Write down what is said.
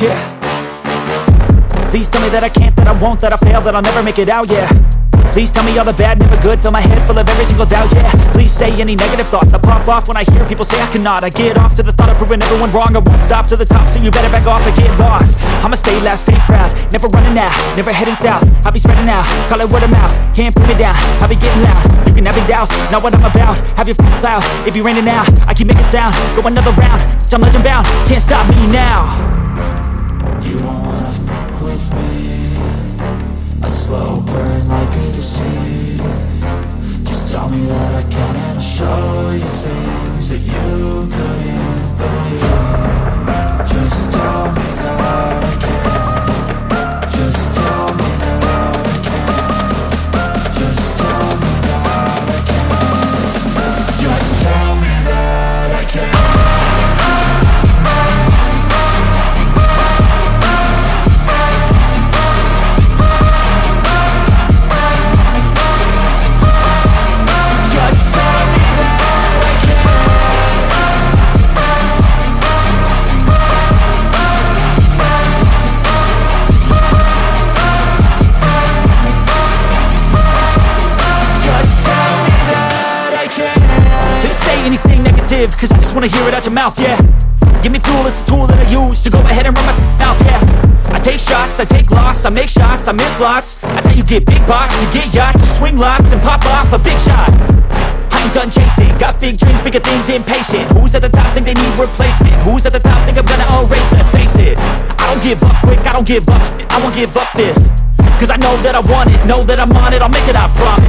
Yeah. Please tell me that I can't, that I won't, that I fail, that I'll never make it out, yeah. Please tell me all the bad, never good, fill my head full of every single doubt, yeah. Please say any negative thoughts, I pop off when I hear people say I cannot. I get off to the thought of proving everyone wrong, I won't stop to the top, so you better back off and get lost. I'ma stay loud, stay proud, never running out, never heading south. I'll be spreading out, call it word of mouth, can't put me down, I'll be getting loud. You can have your doubts, not what I'm about, have your cloud, it be raining now, I keep making sound, go another round, I'm legend bound, can't stop me now. You don't wanna fuck with me, a slow burn like a disease. Just tell me that I can and I'll show you things that you couldn't believe. Just tell me that I can. Just tell me that I can. Just tell me that I can. Just tell me that I can. Cause I just wanna hear it out your mouth, yeah. Give me fuel, it's a tool that I use to go ahead and run my mouth, yeah. I take shots, I take loss, I make shots, I miss lots. That's how you get big box, you get yachts, you swing lots and pop off a big shot. I ain't done chasing, got big dreams, bigger things, impatient. Who's at the top think they need replacement? Who's at the top think I'm gonna erase them? Face it, I don't give up quick, I don't give up, I won't give up this. Cause I know that I want it, know that I'm on it, I'll make it, I promise.